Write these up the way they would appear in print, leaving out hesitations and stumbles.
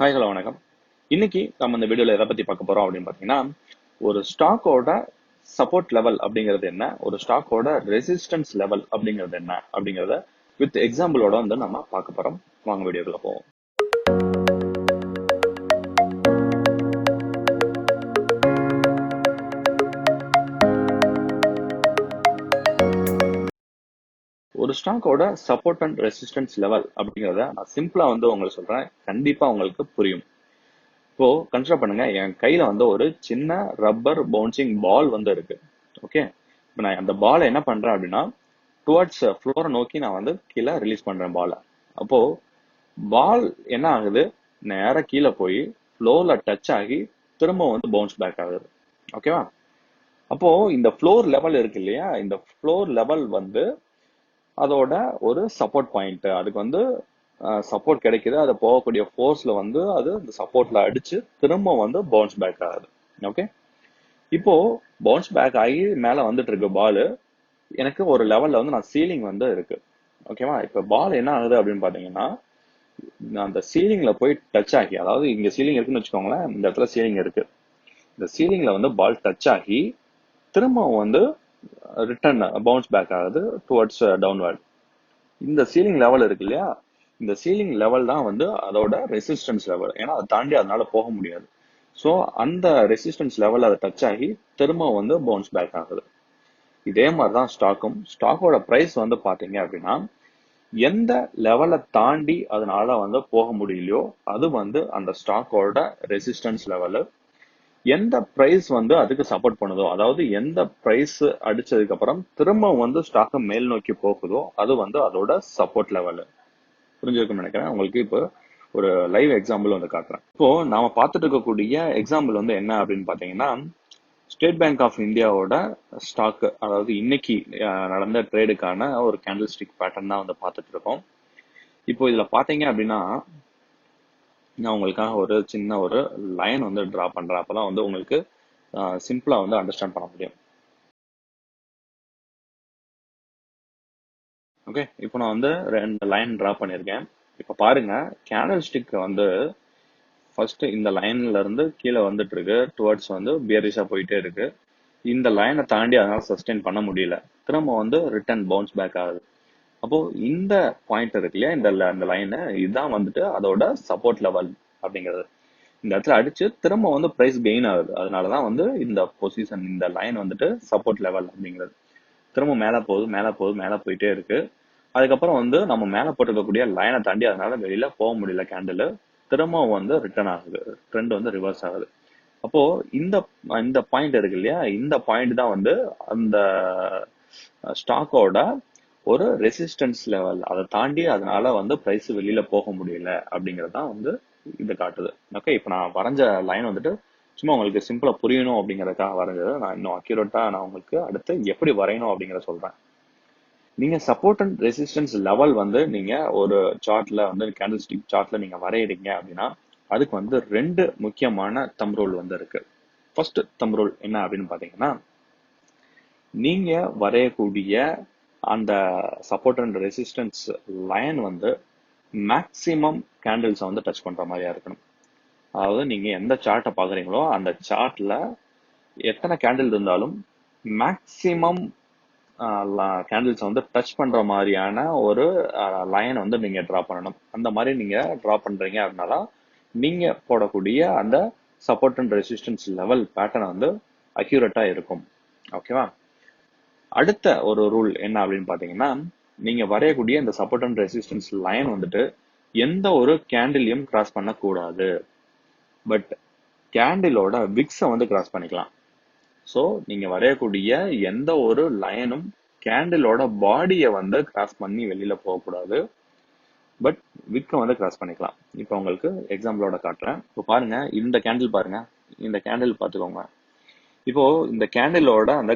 Hi hello வணக்கம். இன்னைக்கு நம்ம இந்த வீடியோல எதை பத்தி பார்க்க போறோம் அப்படின்னு பார்த்தீங்கன்னா, ஒரு ஸ்டாக்கோட சப்போர்ட் லெவல் அப்படிங்கிறது என்ன, ஒரு ஸ்டாக்கோட ரெசிஸ்டன்ஸ் லெவல் அப்படிங்கிறது என்ன அப்படிங்கிறத வித் எக்ஸாம்பிளோட வந்து நம்ம பார்க்க போறோம். வாங்க வீடியோக்குள்ள போவோம். ஒரு ஸ்டாக்கோட சப்போர்ட் அண்ட் ரெசிஸ்டன்ஸ் லெவல் அப்படிங்கிறத நான் சிம்பிளா வந்து உங்களுக்கு சொல்றேன். கண்டிப்பா உங்களுக்கு புரியும். இப்போ கன்சிடர் பண்ணுங்க, என் கையில வந்து ஒரு சின்ன ரப்பர் பவுன்சிங் பால் வந்து இருக்கு. ஓகே, இப்போ நான் அந்த பாலை என்ன பண்றேன் அப்படின்னா டுவர்ட்ஸ் ஃப்ளோரை நோக்கி நான் வந்து கீழே ரிலீஸ் பண்றேன் பாலை. அப்போ பால் என்ன ஆகுது, நேரா கீழே போய் ஃப்ளோர்ல டச் ஆகி திரும்ப வந்து பவுன்ஸ் பேக் ஆகுது. ஓகேவா? அப்போ இந்த ஃப்ளோர் லெவல் இருக்கு இல்லையா, இந்த ஃப்ளோர் லெவல் வந்து அதோட ஒரு சப்போர்ட் பாயிண்ட். அதுக்கு வந்து சப்போர்ட் கிடைக்குது, அது போகக்கூடிய ஃபோர்ஸ்ல வந்து அது இந்த சப்போர்ட்ல அடிச்சு திரும்ப வந்து பவுன்ஸ் பேக் ஆகுது. ஓகே, இப்போ பவுன்ஸ் பேக் ஆகி மேல வந்துட்டு இருக்கு பால். எனக்கு ஒரு லெவல்ல வந்து நான் சீலிங் வந்து இருக்கு. ஓகேவா? இப்ப பால் என்ன ஆகுது அப்படின்னு பாத்தீங்கன்னா, அந்த சீலிங்ல போய் டச் ஆகி, அதாவது இங்க சீலிங் இருக்குன்னு வச்சுக்கோங்களேன், இந்த இடத்துல சீலிங் இருக்கு. இந்த சீலிங்ல வந்து பால் டச் ஆகி திரும்ப வந்து ரிட்டர்ன் பவுன்ஸ் பேக் ஆகுது டுவர்ட்ஸ் டவுன்வர்ட். இந்த சீலிங் லெவல் இருக்கு இல்லையா, இந்த சீலிங் லெவல் தான் வந்து அதோட ரெசிஸ்டன்ஸ் லெவல். ஏன்னா அதை தாண்டி அதனால போக முடியாது. ஸோ அந்த ரெசிஸ்டன்ஸ் லெவல் அதை டச் ஆகி திரும்ப வந்து பவுன்ஸ் பேக் ஆகுது. இதே மாதிரி தான் ஸ்டாக்கோட பிரைஸ் வந்து பாத்தீங்க அப்படின்னா, எந்த லெவலை தாண்டி அதனால வந்து போக முடியலையோ அது வந்து அந்த ஸ்டாக்கோட ரெசிஸ்டன்ஸ் லெவலு. எந்த பிரைஸ் வந்து அதுக்கு சப்போர்ட் பண்ணுதோ, அதாவது எந்த பிரைஸ் அடிச்சதுக்கு அப்புறம் திரும்ப வந்து ஸ்டாக்கை மேல் நோக்கி போகுதோ அது வந்து அதோட சப்போர்ட் லெவல். புரிஞ்சிருக்கும்னு நினைக்கிறேன். உங்களுக்கு இப்போ ஒரு லைவ் எக்ஸாம்பிள் வந்து காட்டுறேன். இப்போ நாம பார்த்துட்டு இருக்கக்கூடிய எக்ஸாம்பிள் வந்து என்ன அப்படின்னு பாத்தீங்கன்னா, ஸ்டேட் பேங்க் ஆஃப் இந்தியாவோட ஸ்டாக், அதாவது இன்னைக்கு நடந்த ட்ரேடுக்கான ஒரு கேண்டில் ஸ்டிக் பேட்டர்ன் தான் வந்து பார்த்துட்டு இருக்கோம். இப்போ இதுல பாத்தீங்க அப்படின்னா, நான் உங்களுக்காக ஒரு சின்ன ஒரு லைன் வந்து டிரா பண்றேன். அப்பதான் வந்து உங்களுக்கு சிம்பிளா வந்து அண்டர்ஸ்டாண்ட் பண்ண முடியும். ஓகே, இப்போ நான் வந்து 2 லைன் டிரா பண்ணியிருக்கேன். இப்போ பாருங்க, கேண்டில் ஸ்டிக் வந்து ஃபர்ஸ்ட் இந்த லைன்ல இருந்து கீழே வந்துட்டு இருக்கு, டுவர்ட்ஸ் வந்து பியரிஷா போயிட்டே இருக்கு. இந்த லைனை தாண்டி அதனால சஸ்டெயின் பண்ண முடியல, திரும்ப வந்து ரிட்டர்ன் பவுன்ஸ் பேக் ஆகுது. அப்போ இந்த பாயிண்ட் இருக்கு இல்லையா, இந்த லைன் இதுதான் வந்துட்டு அதோட சப்போர்ட் லெவல் அப்படிங்கிறது. இந்த இடத்துல அடிச்சு திரும்ப வந்து பிரைஸ் கெயின் ஆகுது, அதனாலதான் வந்து இந்த பொசிஷன், இந்த லைன் வந்துட்டு சப்போர்ட் லெவல் அப்படிங்கிறது. திரும்ப மேல போகுது, மேல போகுது, மேல போயிட்டே இருக்கு. அதுக்கப்புறம் வந்து நம்ம மேல போட்டிருக்கக்கூடிய லைனை தாண்டி அதனால வெளியில போக முடியல, கேண்டில் திரும்ப வந்து ரிட்டர்ன் ஆகுது, ட்ரெண்ட் வந்து ரிவர்ஸ் ஆகுது. அப்போ இந்த இந்த பாயிண்ட் இருக்கு இல்லையா, இந்த பாயிண்ட் தான் வந்து அந்த ஸ்டாக்கோட ஒரு ரெசிஸ்டன்ஸ் லெவல். அதை தாண்டி அதனால வந்து பிரைஸ் வெளியில போக முடியல அப்படிங்கிறது தான் வந்து இது காட்டுது. ஓகே, இப்போ நான் வரைஞ்ச லைன் வந்துட்டு சும்மா உங்களுக்கு சிம்பிளா புரியணும் அப்படிங்கறதுக்காக வரைஞ்சது. நான் இன்னும் அக்யூரேட்டா நான் உங்களுக்கு அடுத்து எப்படி வரையணும் அப்படிங்கறத சொல்றேன். நீங்க சப்போர்ட் அண்ட் ரெசிஸ்டன்ஸ் லெவல் வந்து நீங்க ஒரு சார்ட்ல வந்து கேண்டில் ஸ்டிக் சார்ட்ல நீங்க வரையறீங்க அப்படின்னா, அதுக்கு வந்து 2 முக்கியமான தம் ரூல் வந்து இருக்கு. ஃபர்ஸ்ட் தம் ரூல் என்ன அப்படின்னு பாத்தீங்கன்னா, நீங்க வரையக்கூடிய அந்த சப்போர்ட் அண்ட் ரெசிஸ்டன்ஸ் லைன் வந்து மேக்சிமம் கேண்டில்ஸ் வந்து டச் பண்ற மாதிரியா இருக்கணும். அதாவது நீங்க எந்த சார்ட்டை பாக்குறீங்களோ அந்த சார்ட்ல எத்தனை கேண்டில் இருந்தாலும் மேக்சிமம் கேண்டில்ஸ் வந்து டச் பண்ற மாதிரியான ஒரு லைன் வந்து நீங்க டிரா பண்ணணும். அந்த மாதிரி நீங்க டிரா பண்றீங்க அப்படின்னால நீங்க போடக்கூடிய அந்த support and resistance level pattern வந்து அக்யூரேட்டா இருக்கும். ஓகேவா? அடுத்த ஒரு ரூல் என்ன அப்படின்னு பாத்தீங்கன்னா, நீங்க வரையக்கூடிய இந்த சப்போர்ட் அண்ட் ரெசிஸ்டன்ஸ் லைன் வந்துட்டு எந்த ஒரு கேண்டிலையும் கிராஸ் பண்ணக்கூடாது. பட் கேண்டிலோட விக்ஸை வந்து கிராஸ் பண்ணிக்கலாம். ஸோ நீங்க வரையக்கூடிய எந்த ஒரு லைனும் கேண்டிலோட பாடியை வந்து கிராஸ் பண்ணி வெளியில போகக்கூடாது. பட் விக்கை வந்து கிராஸ் பண்ணிக்கலாம். இப்போ உங்களுக்கு எக்ஸாம்பிளோட காட்டுறேன். இப்போ பாருங்க, இந்த கேண்டில் பாருங்க, இந்த கேண்டில் பார்த்துக்கோங்க. இப்போ இந்த கேண்டிலோட அந்த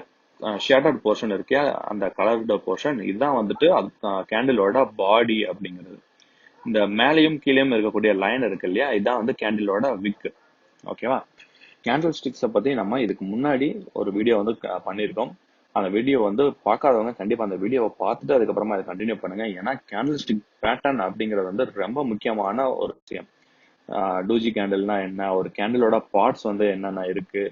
ஷேடட் போர்ஷன் இருக்கு, அந்த கலர்டு போர்ஷன், இதுதான் வந்துட்டு கேண்டிலோட பாடி அப்படிங்கிறது. இந்த மேலேயும் கீழேயும் இருக்கக்கூடிய லைன் இருக்கு இல்லையா, இதுதான் வந்து கேண்டிலோட விக். ஓகேவா? கேண்டில் ஸ்டிக்ஸை பத்தி நம்ம இதுக்கு முன்னாடி ஒரு வீடியோ வந்து பண்ணியிருக்கோம். அந்த வீடியோ வந்து பார்க்காதவங்க கண்டிப்பா அந்த வீடியோவை பார்த்துட்டு அதுக்கப்புறமா அதை கண்டினியூ பண்ணுங்க. ஏன்னா கேண்டில் ஸ்டிக் பேட்டர்ன் அப்படிங்கிறது வந்து ரொம்ப முக்கியமான ஒரு விஷயம். டூஜி கேண்டில்னா என்ன, ஒரு கேண்டிலோட பார்ட்ஸ் வந்து என்னென்ன இருக்கு,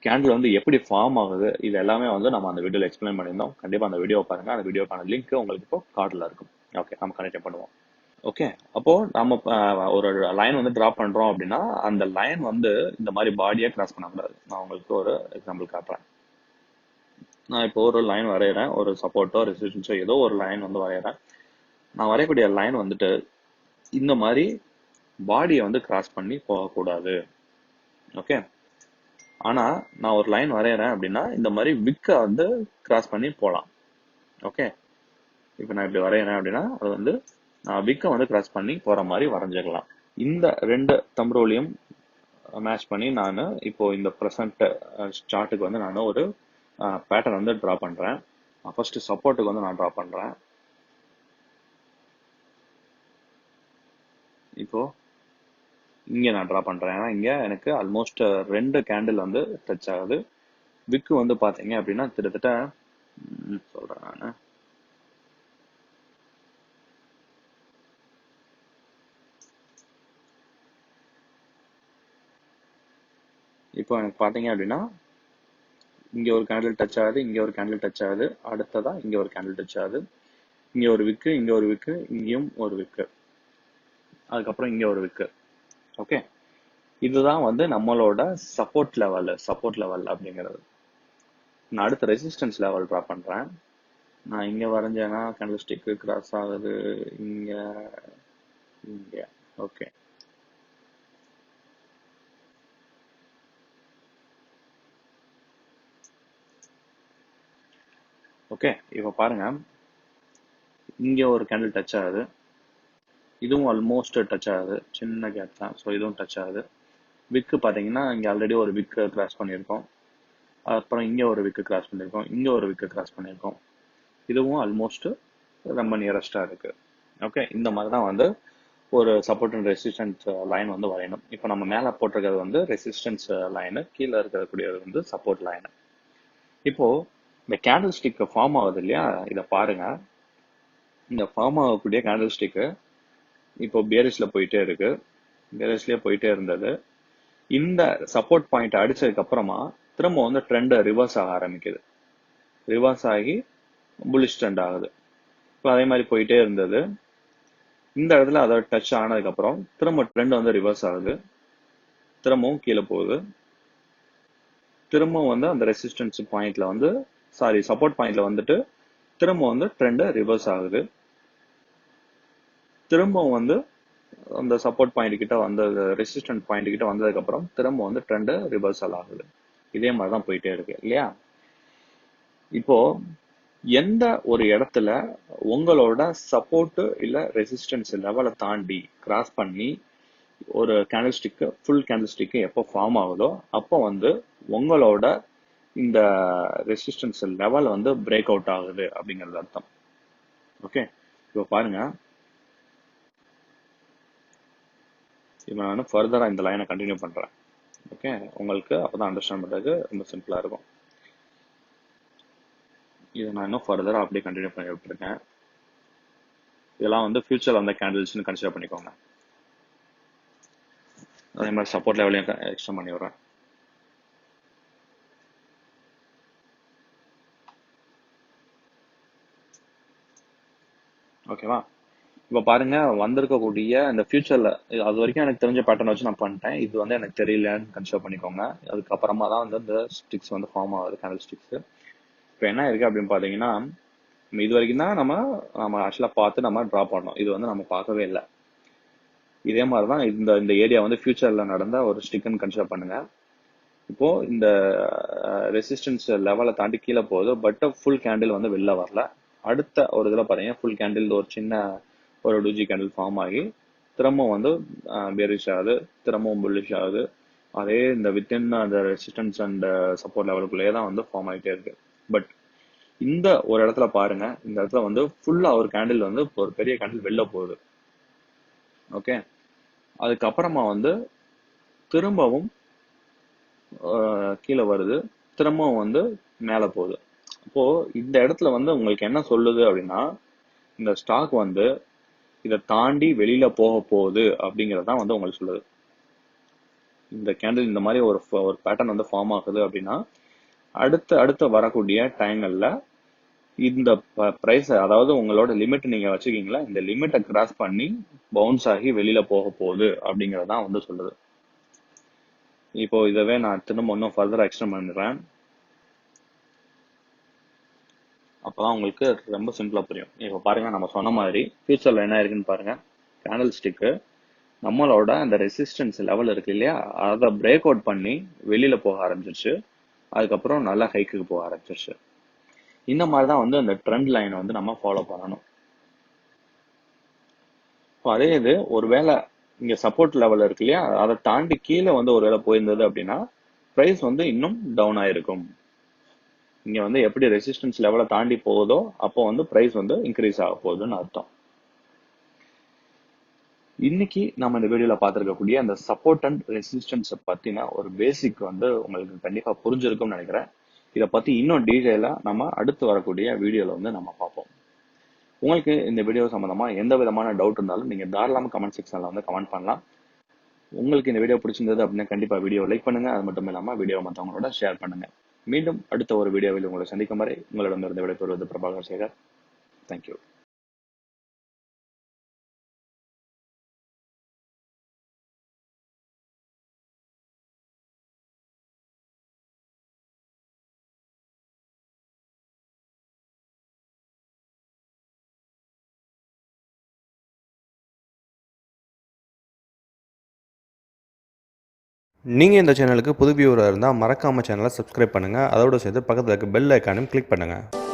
கேண்டில் வந்து எப்படி ஃபார்ம் ஆகுது, இது எல்லாமே வந்து நம்ம அந்த வீடியோல எக்ஸ்பிளைன் பண்ணியிருந்தோம். கண்டிப்பா அந்த வீடியோ பாருங்க. அந்த வீடியோக்கான லிங்க் உங்களுக்கு இப்போ கார்டில் இருக்கும். ஓகே, நம்ம கனெக்ட் பண்ணுவோம். ஓகே, அப்போ நம்ம ஒரு லைன் வந்து டிரா பண்றோம் அப்படின்னா அந்த லைன் வந்து இந்த மாதிரி பாடியை கிராஸ் பண்ணக்கூடாது. நான் உங்களுக்கு ஒரு எக்ஸாம்பிள் காட்டுறேன். நான் இப்போ ஒரு லைன் வரைகிறேன், ஒரு சப்போர்ட்டோ ரெசிஸ்டன்ஸோ ஏதோ ஒரு லைன் வந்து வரைகிறேன். நான் வரையக்கூடிய லைன் வந்துட்டு இந்த மாதிரி பாடியை வந்து கிராஸ் பண்ணி போகக்கூடாது. ஓகே, ஆனா நான் ஒரு லைன் வரைகிறேன் அப்படின்னா இந்த மாதிரி விக்கை வந்து கிராஸ் பண்ணி போகலாம். ஓகே, இப்போ நான் இப்படி வரைகிறேன் அப்படின்னா அது வந்து விக்கை வந்து கிராஸ் பண்ணி போற மாதிரி வரைஞ்சிக்கலாம். இந்த ரெண்டு தம்ரோலையும் மேட்ச் பண்ணி நான் இப்போ இந்த ப்ரெசன்ட் சார்ட்டுக்கு வந்து நான் ஒரு பேட்டர்ன் வந்து ட்ரா பண்றேன். ஃபர்ஸ்ட் சப்போர்ட்டுக்கு வந்து நான் ட்ரா பண்றேன். இப்போ இங்க நான் ட்ரா பண்றேன். ஏன்னா இங்க எனக்கு ஆல்மோஸ்ட் 2 கேண்டில் வந்து டச் ஆகுது. விக்கு வந்து பாத்தீங்க அப்படின்னா கிட்டத்தட்ட சொல்றேன் நான். இப்போ எனக்கு பாத்தீங்க அப்படின்னா இங்க ஒரு கேண்டில் டச் ஆகுது, இங்க ஒரு கேண்டில் டச் ஆகுது, அடுத்ததா இங்க ஒரு கேண்டில் டச் ஆகுது, இங்க ஒரு விக்கு, இங்க ஒரு விக்கு, இங்கேயும் ஒரு விக்கு, அதுக்கப்புறம் இங்க ஒரு விக்கு. ஓகே, இதுதான் வந்து நம்மளோட சப்போர்ட் லெவல் அப்படிங்கிறது. நான் அடுத்த ரெசிஸ்டன்ஸ் லெவல் ட்ரா பண்றேன். நான் இங்க வரைஞ்சேன்னா கேண்டில் ஸ்டிக் கிராஸ் ஆகுது இங்க இங்க. ஓகே, ஓகே, இப்போ பாருங்க, இங்க ஒரு கேண்டில் டச் ஆகுது, இதுவும் ஆல்மோஸ்ட் டச் ஆகுது, சின்ன கேப் தான், ஸோ இதுவும் டச் ஆகுது. விக்கு பாத்தீங்கன்னா இங்க ஆல்ரெடி ஒரு விக்கு கிராஸ் பண்ணியிருக்கோம், அப்புறம் இங்க ஒரு விக்கு கிராஸ் பண்ணியிருக்கோம், இங்க ஒரு விக்கு கிராஸ் பண்ணியிருக்கோம், இதுவும் ஆல்மோஸ்ட் ரொம்ப நியரஸ்டா இருக்கு. ஓகே, இந்த மாதிரி தான் வந்து ஒரு சப்போர்ட் அண்ட் ரெசிஸ்டன்ஸ் லைன் வந்து வரையணும். இப்போ நம்ம மேலே போட்டிருக்கிறது வந்து ரெசிஸ்டன்ஸ் லைனு, கீழே இருக்கக்கூடியது வந்து சப்போர்ட் லைனு. இப்போ இந்த கேண்டில் ஸ்டிக் ஃபார்ம் ஆகுது இல்லையா, இதை பாருங்க. இந்த ஃபார்ம் ஆகக்கூடிய கேண்டில் ஸ்டிக்கு இப்போ பியரிஷ்ல போயிட்டே இருக்கு, பியரிஷ்லயே போயிட்டே இருந்தது. இந்த சப்போர்ட் பாயிண்ட் அடிச்சதுக்கு அப்புறமா திரும்ப வந்து ட்ரெண்ட் ரிவர்ஸ் ஆக ஆரம்பிக்குது, ரிவர்ஸ் ஆகி புல்லிஷ் ட்ரெண்ட் ஆகுது. இப்போ அதே மாதிரி போயிட்டே இருந்தது. இந்த இடத்துல அதை டச் ஆனதுக்கு அப்புறம் திரும்ப ட்ரெண்ட் வந்து ரிவர்ஸ் ஆகுது, திரும்பவும் கீழே போகுது, திரும்பவும் வந்து அந்த ரெசிஸ்டன்ஸ் பாயிண்ட்ல வந்து சப்போர்ட் பாயிண்ட்ல வந்துட்டு திரும்ப வந்து ட்ரெண்ட் ரிவர்ஸ் ஆகுது, திரும்பவும் வந்து அந்த சப்போர்ட் பாயிண்ட் கிட்ட வந்த ரெசிஸ்டன்ட் பாயிண்ட் கிட்ட வந்ததுக்கு அப்புறம் திரும்ப வந்து ட்ரெண்ட் ரிவர்சல் ஆகுது. இதே மாதிரி தான் போயிட்டே இருக்கு இல்லையா. இப்போ எந்த ஒரு இடத்துல உங்களோட சப்போர்ட் இல்ல ரெசிஸ்டன்ஸ் லெவலை தாண்டி கிராஸ் பண்ணி ஒரு candle stick full candle stick எப்போ ஃபார்ம் ஆகுதோ அப்போ வந்து உங்களோட இந்த ரெசிஸ்டன்ஸ் லெவல் வந்து பிரேக் அவுட் ஆகுது அப்படிங்கிறது அர்த்தம். ஓகே, இப்போ பாருங்க, இப்போ நான் ஃபர்தரா இந்த லைனை கண்டினியூ பண்றேன். ஓகே, உங்களுக்கு அப்பதான் அண்டர்ஸ்டாண்ட் பண்றது ரொம்ப சிம்பிளா இருக்கும். இதை நான் இன்னும் ஃபர்தரா அப்படியே கண்டினியூ பண்ணி விட்டுருக்கேன். இதெல்லாம் வந்து ஃபியூச்சர்ல வந்த கேண்டில்ஸ்னு கன்சிடர் பண்ணிக்கோங்க. அதே மாதிரி சப்போர்ட் லெவலையும் எக்ஸ்டெண்ட் பண்ணி விடுறேன். ஓகேவா, இப்போ பாருங்க வந்திருக்கக்கூடிய இந்த ஃபியூச்சர்ல அது வரைக்கும் எனக்கு தெரிஞ்ச பேட்டர்ன் வச்சு நான் பண்ணிட்டேன். இது வந்து எனக்கு தெரியலன்னு கன்சிடர் பண்ணிக்கோங்க. அதுக்கப்புறமா தான் வந்து இந்த ஸ்டிக்ஸ் வந்து ஃபார்ம் ஆகுது, கேண்டில் ஸ்டிக்ஸ். இப்போ என்ன இருக்கு அப்படின்னு பாத்தீங்கன்னா, இது வரைக்கும் தான் நம்ம நம்ம ஆக்சுவலா பார்த்து நம்ம ட்ரா பண்ணோம். இது வந்து நம்ம பார்க்கவே இல்லை. இதே மாதிரி தான் இந்த இந்த ஏரியா வந்து ஃபியூச்சர்ல நடந்த ஒரு ஸ்டிக்னு கன்சிடர் பண்ணுங்க. இப்போ இந்த ரெசிஸ்டன்ஸ் லெவலை தாண்டி கீழே போகுது, பட் ஃபுல் கேண்டில் வந்து வெளில வரல. அடுத்த ஒரு இதில் பாத்தீங்கன்னா ஃபுல் கேண்டில் ஒரு சின்ன ஒரு டூஜி கேண்டில் ஃபார்ம் ஆகி திரும்பவும் வந்து பேரிஷ் ஆகுது, திரும்பவும் புல்லிஷ் ஆகுது. அதே இந்த வித்தின் அந்த ரெசிஸ்டன்ஸ் அண்ட் சப்போர்ட் லெவலுக்குள்ளேயே தான் வந்து ஃபார்ம் ஆகிட்டே இருக்கு. பட் இந்த ஒரு இடத்துல பாருங்க, இந்த இடத்துல வந்து ஃபுல்லா ஒரு கேண்டில் வந்து ஒரு பெரிய கேண்டில் வெளில போகுது. ஓகே, அதுக்கப்புறமா வந்து திரும்பவும் கீழே வருது, திரும்பவும் வந்து மேலே போகுது. அப்போ இந்த இடத்துல வந்து உங்களுக்கு என்ன சொல்லுது அப்படின்னா, இந்த ஸ்டாக் வந்து இதை தாண்டி வெளியில போக போகுது அப்படிங்கறதான் வந்து உங்களுக்கு சொல்லுது. இந்த கேண்டில் இந்த மாதிரி ஒரு பேட்டர்ன் வந்து ஃபார்ம் ஆகுது அப்படின்னா அடுத்து வரக்கூடிய டைங்கள்ல இந்த பிரைஸ், அதாவது உங்களோட லிமிட் நீங்க வச்சுக்கீங்களா, இந்த லிமிட்டை கிராஸ் பண்ணி பவுன்ஸ் ஆகி வெளியில போக போகுது அப்படிங்கறதான் வந்து சொல்லுது. இப்போ இதவே நான் திரும்ப இன்னும் ஃபர்தரா எக்ஸ்டெண்ட் பண்ணிடுறேன். அப்பதான் உங்களுக்கு ரொம்ப சிம்பிளா புரியும். இப்போ பாருங்க, நம்ம சொன்ன மாதிரி ஃபியூச்சர்ல என்ன இருக்குன்னு பாருங்க. கேண்டில் ஸ்டிக்கு நம்மளோட அந்த ரெசிஸ்டன்ஸ் லெவல் இருக்கு இல்லையா, அதை பிரேக் அவுட் பண்ணி வெளியில போக ஆரம்பிச்சிருச்சு. அதுக்கப்புறம் நல்லா ஹைக்கு போக ஆரம்பிச்சிருச்சு. இந்த மாதிரி தான் வந்து அந்த ட்ரெண்ட் லைனை வந்து நம்ம ஃபாலோ பண்ணணும். இப்போ அதே இது ஒருவேளை இங்க சப்போர்ட் லெவல் இருக்கு இல்லையா, அதை தாண்டி கீழே வந்து ஒருவேளை போயிருந்தது அப்படின்னா பிரைஸ் வந்து இன்னும் டவுன் ஆயிருக்கும். இங்க வந்து எப்படி ரெசிஸ்டன்ஸ் லெவலை தாண்டி போகுதோ அப்போ வந்து பிரைஸ் வந்து இன்க்ரீஸ் ஆக போகுதுன்னு அர்த்தம். இன்னைக்கு நம்ம இந்த வீடியோல பார்த்திருக்கக்கூடிய அந்த சப்போர்ட் அண்ட் ரெசிஸ்டன்ஸ் பத்தின ஒரு பேசிக் வந்து உங்களுக்கு கண்டிப்பா புரிஞ்சிருக்கும்னு நினைக்கிறேன். இதை பத்தி இன்னும் டீடைலா நம்ம அடுத்து வரக்கூடிய வீடியோல வந்து நம்ம பார்ப்போம். உங்களுக்கு இந்த வீடியோ சம்பந்தமா எந்த விதமான டவுட் இருந்தாலும் நீங்க தாராளமா கமெண்ட் செக்ஷன்ல வந்து கமெண்ட் பண்ணலாம். உங்களுக்கு இந்த வீடியோ பிடிச்சிருந்தது அப்படின்னா கண்டிப்பா வீடியோ லைக் பண்ணுங்க. அது மட்டும் இல்லாம வீடியோ மற்றவங்களோட ஷேர் பண்ணுங்க. மீண்டும் அடுத்த ஒரு வீடியோவில் உங்களை சந்திக்கும் வரை உங்களிடமிருந்து விடைபெறுவது பிரபாகர் சேகர். தேங்க்யூ. நீங்கள் இந்த சேனலுக்கு புது வியூவராக இருந்தால் மறக்காமல் சேனலை சப்ஸ்கிரைப் பண்ணுங்கள். அதோடு சேர்த்து பக்கத்தில் இருக்க பெல் ஐக்கானையும் கிளிக் பண்ணுங்கள்.